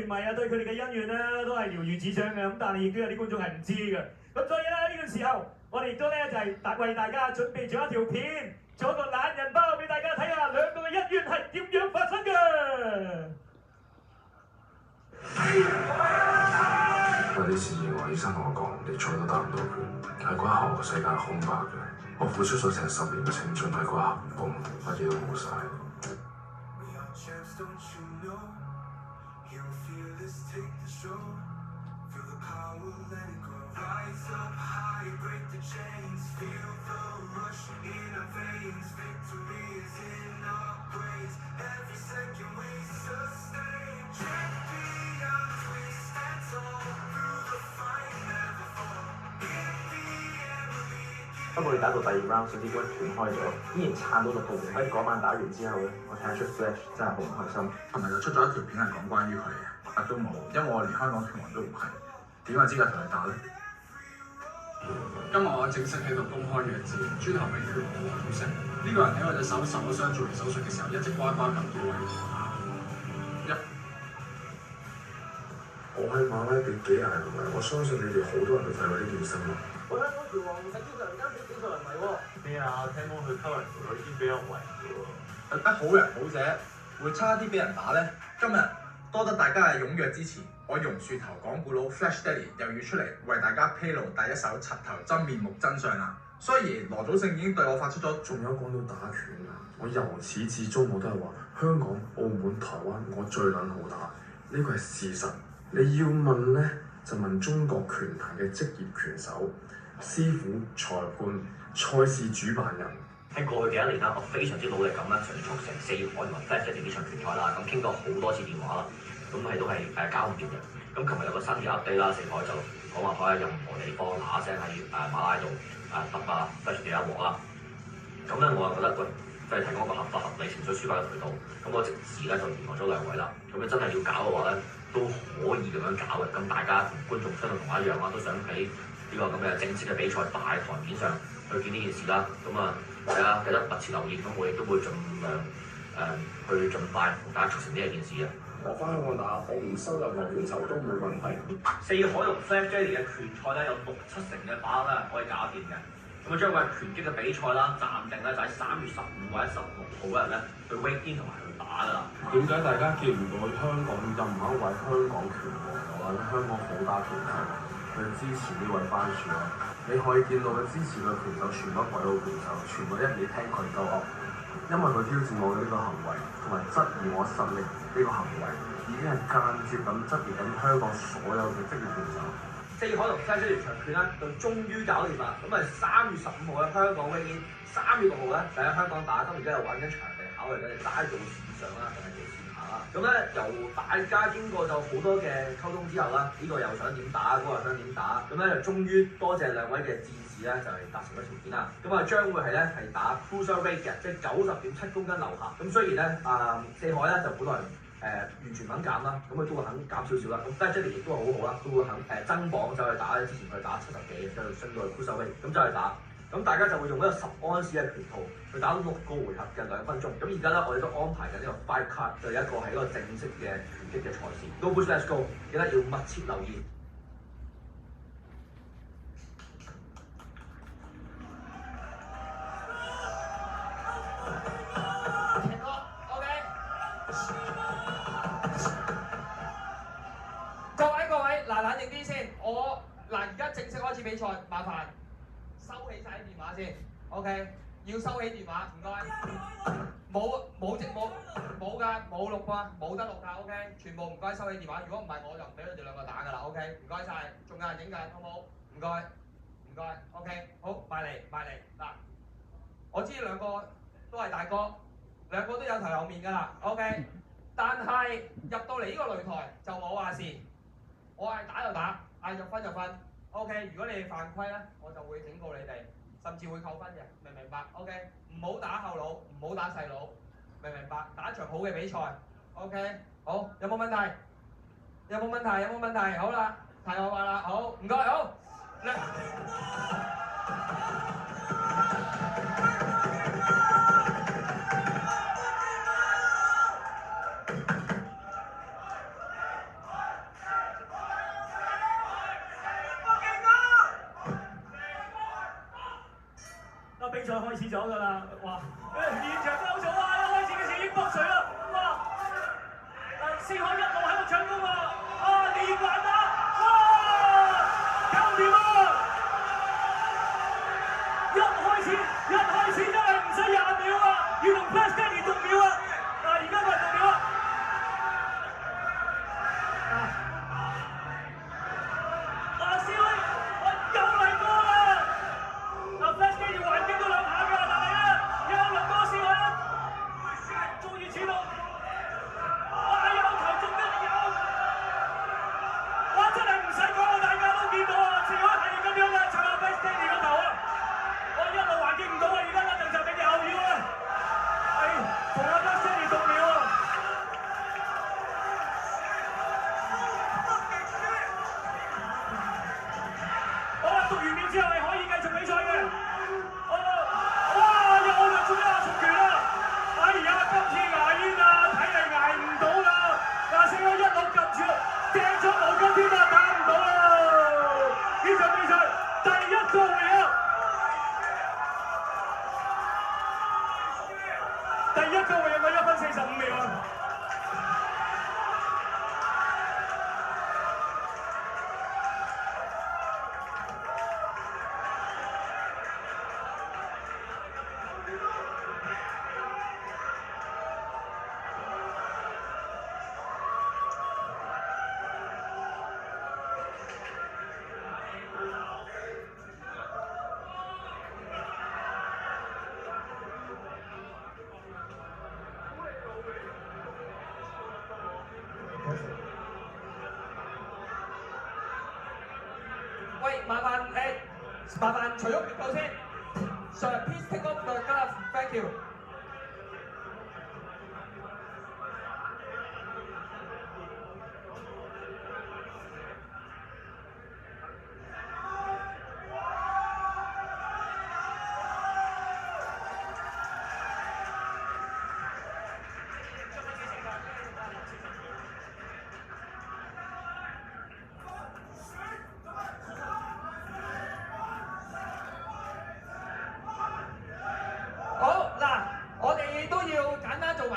團迷啊對佢哋嘅恩怨咧都係了如指掌嘅，咁但係亦都有啲觀眾係唔知嘅。咁所以咧呢個時候，我哋亦都咧就係為大家準備咗一條片，做一個懶人包俾大家睇下兩個嘅恩怨係點樣發生嘅。有啲事我醫生同我講，你再都打唔到拳，喺嗰一刻個世界係空白嘅。我付出咗成10年嘅青春喺嗰一刻唔公，乜嘢都冇晒。不過你打到第2 round，手指骨斷開咗，依然撐到6個回。喺嗰晚打完之後咧，我睇得出 Flash 真係好唔開心。琴日就出咗一條片係講關於佢嘅，都冇，因為我連香港拳王都唔係，點有資格同佢打咧？今日我正式喺度公開約戰，豬頭炳拳王黃旭。呢個人喺我隻手受咗傷做完手術嘅時候，一直乖乖咁叫我要我喺馬拉比幾廿年，我相信你哋好多人都睇過呢件新聞。我香港拳王係經常間俾幾個人迷喎。咩啊？聽講佢偷人條女已經俾人圍嘅喎。得好人好者會差啲俾人打咧。今日多得大家嘅踴躍支持，我榕樹頭講古佬 Flash Daddy 又要出嚟為大家披露第一手柒頭真面目真相啦。雖然羅祖勝已經對我發出咗，仲有講到打拳啊！我由始至終我都係話香港、澳門、台灣我最撚好打，呢個係事實。你要問呢，就問中國拳壇嘅職業拳手、師傅、裁判、賽事主辦人。喺過去嘅1年啦，我非常之努力咁啦，迅速成4海同埋 Flash 呢場拳賽啦，咁傾過好多次電話啦，咁係都係交唔掂嘅。咁琴日有個新嘅 update 啦，四海就講話可以任何地方嗱聲喺馬拉度揼啊 Flash 第一鑊啦。咁咧我就覺得喂，即係提供一個合法合理情緒抒發嘅渠道，咁我即時咧就聯絡咗2位啦。咁你真係要搞嘅話咧，都可以咁樣搞嘅。咁大家同觀眾相信同我一樣啦，都想喺呢個咁嘅正式嘅比賽大台面上去見呢件事啦。咁啊〜係啊，記得密切留意，咁我亦都會盡量去盡快同大家促成呢一件事嘅。我翻香港打，我唔收任何拳手都冇問題。四海同 Flash Daddy 嘅拳賽咧，有6-7成嘅把握咧可以搞掂嘅。咁啊，將會係拳擊嘅比賽啦，暫定咧就喺3月15或者16號嗰日咧去 weigh in 同埋去打㗎啦。點解大家見唔到香港任何一位香港拳王或者香港好打拳手去支持呢位番薯啊？你可以見到佢支持嘅拳手全部鬼佬拳手，全部一味聽佢鳩噏，因為佢挑戰我嘅呢個行為，同埋質疑我實力呢個行為，已經係間接咁質疑緊香港所有嘅職業拳手。四海同 Flash 呢場拳咧，就終於搞掂啦！咁啊3月15號喺香港 weigh in，3月6號咧就喺香港打，咁而家又揾緊場地，考慮緊係齋做線上啦，定係做線下啦。咁咧由大家經過就好多嘅溝通之後啦，呢個又想點打，嗰個又想點打，咁咧就終於多謝2位嘅戰士咧，就係達成咗條件啦。咁啊將會係咧係打 cruiserweight 嘅，即係90.7公斤樓下。咁雖然咧四海咧就本來完全唔肯減啦，咁佢都會肯減少少啦。咁 Flash Daddy 亦都好好啦，都會肯增磅走去打，之前佢打70幾，就升到去 cruiserweight，咁走去打。咁大家就會用一個10安士嘅拳套去打6個回合嘅2分鐘。咁而家咧，我哋都安排緊呢個 fight card，就有一個係一個正式嘅拳擊嘅賽事。Go Bush Let's Go！記得要密切留意。各位，嗱冷靜啲先，而家正式開始比賽，麻煩收起晒啲電話先 ，OK？ 要收起電話，唔該。冇㗎，冇錄㗎，冇得錄㗎 ，OK？ 全部唔該收起電話，如果唔係我就唔俾你哋2個打㗎啦 ，OK？ 唔該晒，仲有人影緊，好冇？唔該 ，OK？ 好，埋嚟嗱，我知2個都係大哥，2個都有頭有面㗎啦 ，OK？ 但係入到嚟呢個擂台就冇話事。我係打就打，嗌入分就分 ，OK。如果你哋犯規咧，我就會警告你哋，甚至會扣分嘅，明唔明白 ？OK。唔好打後腦，唔好打細佬，明唔明白？打一場好嘅比賽 ，OK。好，有冇問題？有冇問題？好啦，題外話啦，好，唔該，好。咗㗎啦，哇！現場都好嘈啊！一開始嘅時已經卜水啦，哇！四海一路喺度搶攻啊！連環打，哇！搞掂啊！一開始真係唔使20秒啊，要同 Flash Daddy 讀秒啊！而家佢係讀秒啊！師妹，又嚟過啦！Flash Daddy 還擊咗2下㗎，但係咧又輪到師妹啦，終於處到，有球中得有，哇！真係唔使講啊，大家都見到啊，師妹係咁樣嘅，插下 Flash Daddy 個頭啊！一路還擊唔到啊，而家鄧澤明又要啊！同阿 Flash Daddy 讀秒啊！讀完面之後係可以繼續比賽嘅。哇！又嚟中一下重拳啦！哎呀，今次牙煙啊，睇嚟捱唔到啦！4海一路撳住，掟咗毛巾添啊，打唔到啦！呢場比賽第一個回合，嘅1分45秒啊！喂，麻煩除咗拳套先。Sir, please take off the glove. Thank you.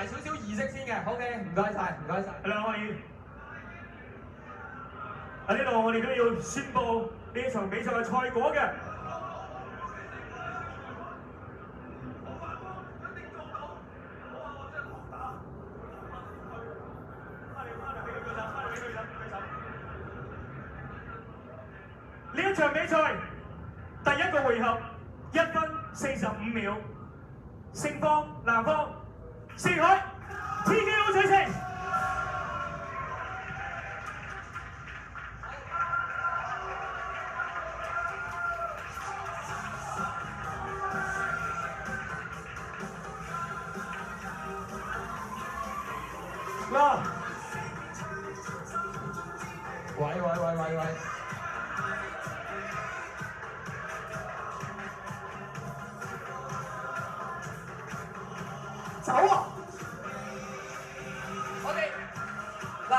少少儀式先嘅 ，OK， 唔該晒，唔該晒。兩位喺呢度，我哋都要宣佈呢場比賽嘅賽果嘅。呢一場比賽第一個回合1分45秒，勝方南方。4海 TKO 取勝。嗱，喂，走啊！我哋嗱，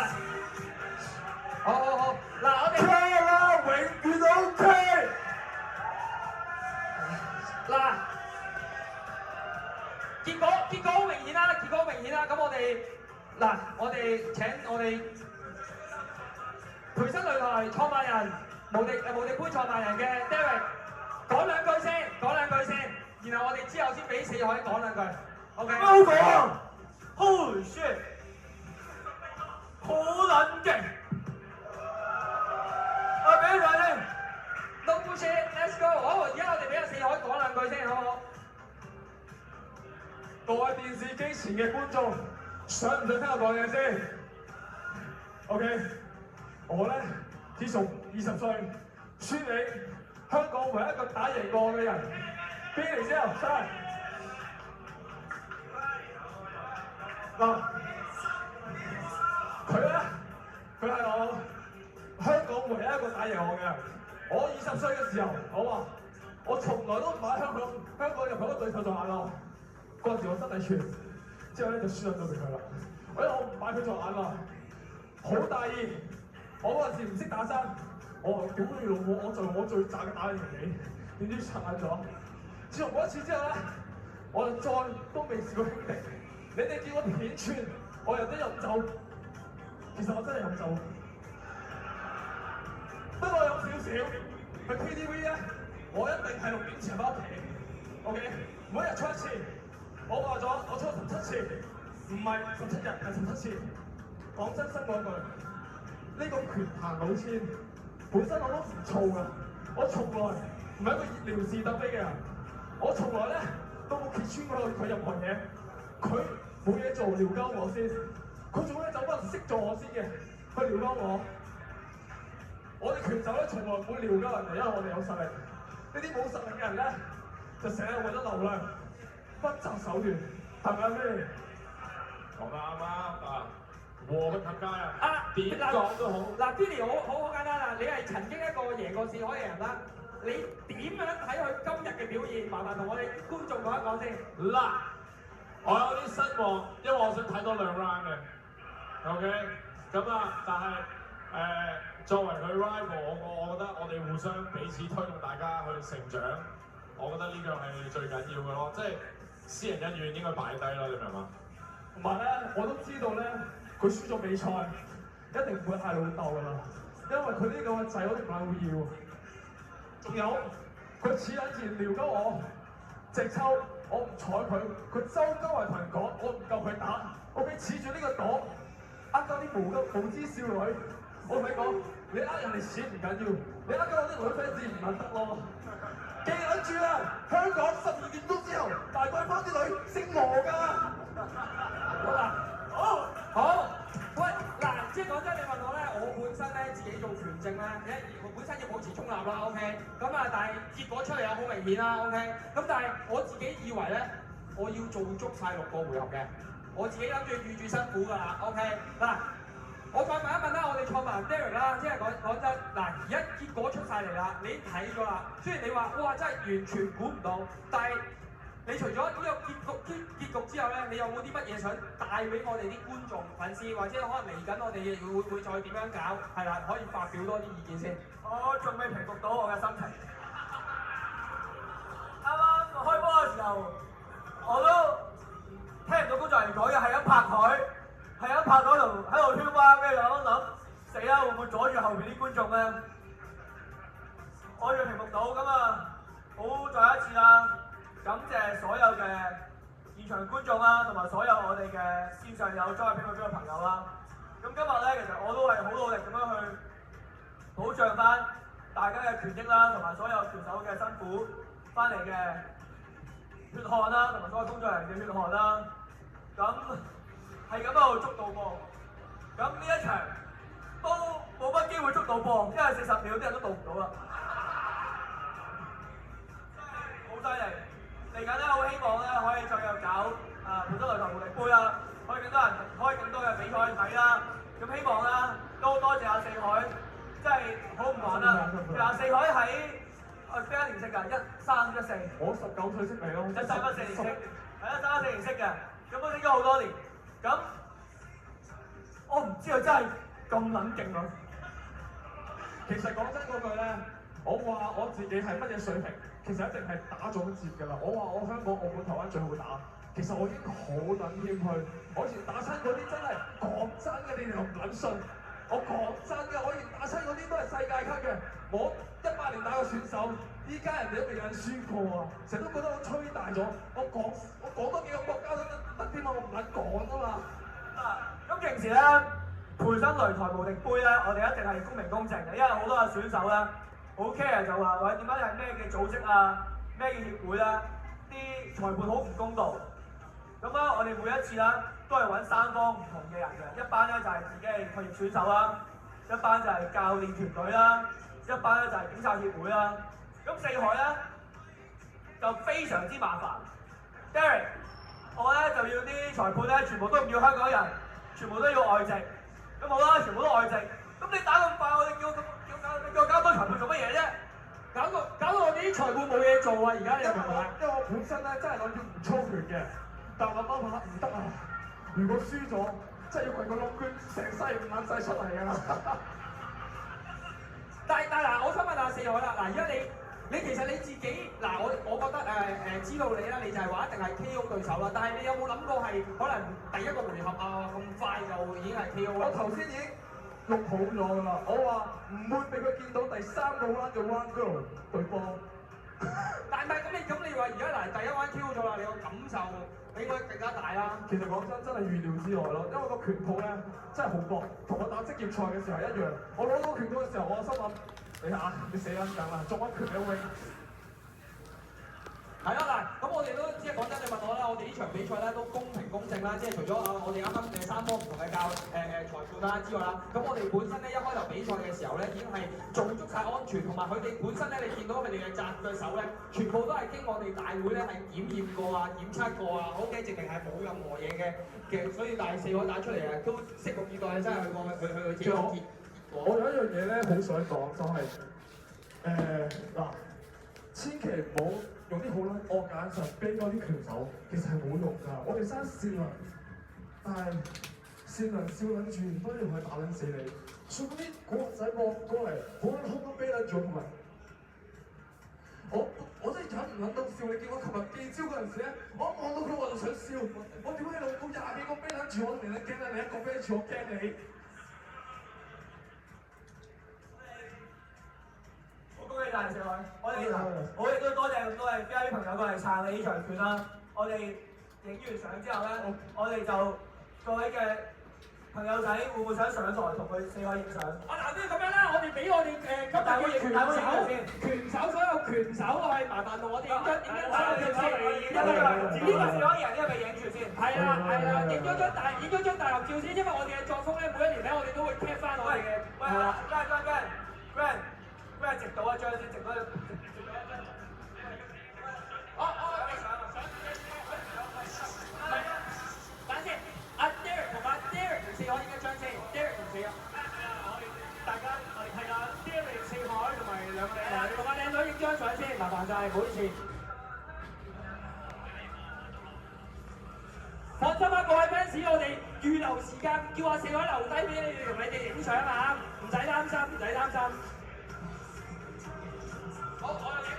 好，嗱我哋車啦，永遠 OK。嗱，結果好明顯啦，咁我哋請我哋培生擂台創辦人無敵杯創辦人嘅 Derek 講兩句先，然後我哋之後先俾4海講兩句。OK。好講啊 ！Holy shit！ 好撚勁！俾佢先 ，No bullshit，let's go。好，而家我哋俾阿4海講兩句先，好唔好？各位電視機前嘅觀眾，想唔想聽我講嘢先 ？OK， 我咧自從20歲輸你香港唯一一個打贏過我嘅人，邊嚟先啊？出嚟！嗱，佢係我香港唯一一個打贏我嘅人。我20歲嘅時候，我從來都唔買香港任何一個對手做眼啦。嗰陣時我真係串，之後咧就輸咗俾佢啦。因為我唔買佢做眼啦，好大意。我嗰陣時唔識打生，我話屌你老母，我最渣嘅打你條尾，點知拆眼咗。自從嗰一次之後咧。再都未試過兄弟。你哋叫我片串，我又得飲酒，其實我真係飲酒。不過有少少去 KTV 咧，我一定係6點前翻屋企。OK， 每日出一次，我話咗我出17次，唔係17日係17次。講真心嗰句，呢個拳壇老千本身我都唔燥㗎，我從來唔係一個熱撩事鬥非嘅人，我從來咧都冇揭穿過佢任何嘢，佢冇嘢做撩鳩我先，佢仲咧走翻識做我先嘅，去撩鳩我。我哋拳手咧從來唔會撩鳩人哋，因為我哋有實力。呢啲冇實力嘅人咧，就成日為咗流量，不擇手段，係咪啊咩？講得啱啊！和平客家啊，點講都好。嗱 Billy 好簡單啦，你係曾經一個贏過試海嘅人啦，你點樣睇佢今日嘅表現？麻煩同我哋觀眾講一講先。嗱，我有啲失望，因為我想睇多2 round 嘅。OK， 咁啊，但係作為佢 rival， 我覺得我哋互相彼此推動大家去成長，我覺得呢樣係最緊要嘅咯，即係私人恩怨應該擺低啦，你明嘛？同埋咧，我都知道咧，佢輸咗比賽，一定唔會嗌老豆㗎啦，因為佢呢個仔我哋唔係會要。仲有，佢似撚住撩鳩我，直抽，我唔睬佢，佢周鳩係同人講，我唔夠佢打，我俾恃住呢個朵，呃鳩啲無知少女。我同你講，你呃人哋錢唔緊要，你呃鳩我啲女 fans 唔撚得咯。記撚住啦，香港12點鐘之後，大桂坊啲女姓羅㗎。好，喂，嗱，即係講真，你問我咧，我本身咧自己做拳證咧，我本身要保持中立啦 ，OK， 咁啊，但係結果出嚟又好明顯啦 ，OK， 咁但係我自己以為咧，我要做足晒6個回合嘅，我自己諗住預住辛苦㗎啦 ，OK， 嗱。我再問一問啦，我哋創辦人 Derek 啦，即係講真，嗱，而家結果出晒嚟啦，你睇咗啦。雖然你話哇真係完全估唔到，但係你除咗呢個結局之後咧，你有冇啲乜嘢想帶俾我哋啲觀眾、粉絲，或者可能嚟緊我哋會再點樣搞？係啦，可以發表多啲意見先。我仲未平復到我嘅心情。啱啱開波嘅時候，我都聽唔到工作人員講嘢，係咁拍台。係咁拍到喺度圈彎，跟住就諗死啦，會唔會阻住後邊啲觀眾咧？我要平復到咁啊！好再一次啦，感謝所有嘅現場觀眾啦，同埋所有我哋嘅線上有裝入邊嘅朋友啦。咁今日咧，其實我都係好努力咁樣去保障翻大家嘅權益啦，同埋所有拳手嘅辛苦翻嚟嘅血汗啦，同埋所有工作人員嘅血汗啦。咁係咁喺度捉到波，咁呢一場都冇乜機會捉到波，因為40秒啲人都到唔到啦，真係好犀利！嚟緊咧，好希望咧可以再有搞本州擂台無敵杯啦，可以更多人開更多嘅比賽睇啦。咁希望啦，都多謝阿四海，真係好唔玩啦。其實阿四海喺邊一年識㗎？13、14。我19歲識你咯。13、14年識，係啊，13、14年識嘅，咁都識咗好多年。咁我唔知佢真係咁撚勁咯。其實講真嗰句咧，我話我自己係乜嘢水平，其實一定係打咗折㗎啦。我話我香港、澳門、台灣最好打，其實我已經好撚謙虛。我以前打親嗰啲真係講真嘅，你哋又唔撚信。我講真嘅，我以前打親嗰啲都係世界級嘅。我18年打過選手，依家人哋都未有人輸過啊！成日都覺得我吹大咗。我講多幾個國家都得啲嘛，我唔撚講啊嘛。咁平時咧，培生擂台無敵杯咧，我哋一定係公平公正嘅，因為好多嘅選手咧，好 care 就話喂點解係咩嘅組織啊，咩嘅協會咧，啲裁判好唔公道。咁啊，我哋每一次咧都係揾3方唔同嘅人嘅，一班咧就係自己係退役選手啦，一班就係教練團隊啦，一班咧就係警察協會啦。咁四海咧就非常之麻煩 ，Derek。我咧就要啲裁判咧，全部都唔要香港人，全部都要外籍。咁好啦，全部都外籍。咁你打咁快，我哋叫交多裁判做乜嘢啫？搞到我哋啲裁判冇嘢做啊！而家你明唔明啊？因為我本身咧真係諗住唔操拳嘅，但我諗下唔得啊！如果輸咗，真係要跪個窿捐，成世唔撚使出嚟㗎啦！但嗱，我想問下四海啦，嗱，而家你你其實你自己嗱，我覺得知道你啦，你就係話一定係 KO 對手啦。但係你有冇諗過係可能第一個回合啊咁快就已經係 KO 啦？我頭先已經錄好咗㗎啦，我話唔會俾佢見到第3個 round 嘅 round girl 對方。但係咁你話而家嗱第一 round KO 咗啦，你個感受應該更加大啦。其實講真係預料之外咯，因為個拳套咧真係好薄，同我打職業賽嘅時候一樣。我攞到拳套嘅時候，我心諗你死撚梗啦，作乜拳嘅 wing？係啦，嗱，咁我哋都即係講真，你問我啦，我哋呢場比賽咧都公平公正啦，即係除咗我哋啱啱3方唔同嘅裁判啦之外啦，咁我哋本身咧一開頭比賽嘅時候咧已經係做足晒安全，同埋佢哋本身咧你見到佢哋嘅紮嘅手咧，全部都係經我哋大會咧係檢驗過啊、檢測過啊，OK，證明係冇任何嘢嘅，所以第4個打出嚟啊，都拭目以待，真係佢自己個結果。我有一樣嘢咧好想講，就係嗱，千祈唔好用啲好撚惡嘅眼神啤嗰啲拳手，其實係冇用㗎。我哋生善良，但係善良笑撚住，不如佢打撚死你。所以嗰啲古惑仔過嚟，好撚兇咁啤撚住我，同埋我真係忍唔撚到笑。你見我琴日記招嗰陣時咧，我一望到佢我就想笑。我點解老母20幾個啤撚住我，你驚啦？你一個啤住我驚你。恭喜晒四位！我哋都多謝咁多位 VIP 朋友過嚟撐你呢場拳啦。我哋影完相之後咧，我哋就各位嘅朋友仔會唔會想上台同佢4位影相？嗱，不如咁樣啦，我哋俾我哋今日嘅拳手所有拳手係麻煩同我哋影張相先。呢個4位人一咪影住先。係啦，影咗張大合照先，因為我哋嘅作風咧，每一年咧我哋都會 cap 翻我哋嘅。喂，Grant，直到一張先，直到一張。等先，阿 Derek 同阿 Derek 4可影一張先 ，Derek 同4個。大家係啊 ，Derek 4海同埋2個靚女，同埋靚女影張相先，麻煩晒，唔好意思。放心啦，各位 fans， 我哋預留時間，叫阿4海留低俾你哋同你哋影相啊，唔使擔心，唔使擔心。好，我又影。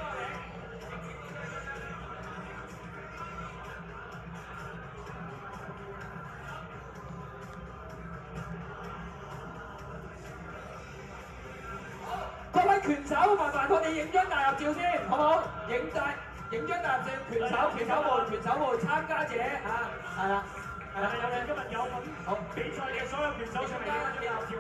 各位拳手，麻煩我哋影張大合照先，好唔好？影張大合照，拳手們參加者啊，係啦，有你今日有份比賽嘅所有拳手上嚟影張大合照。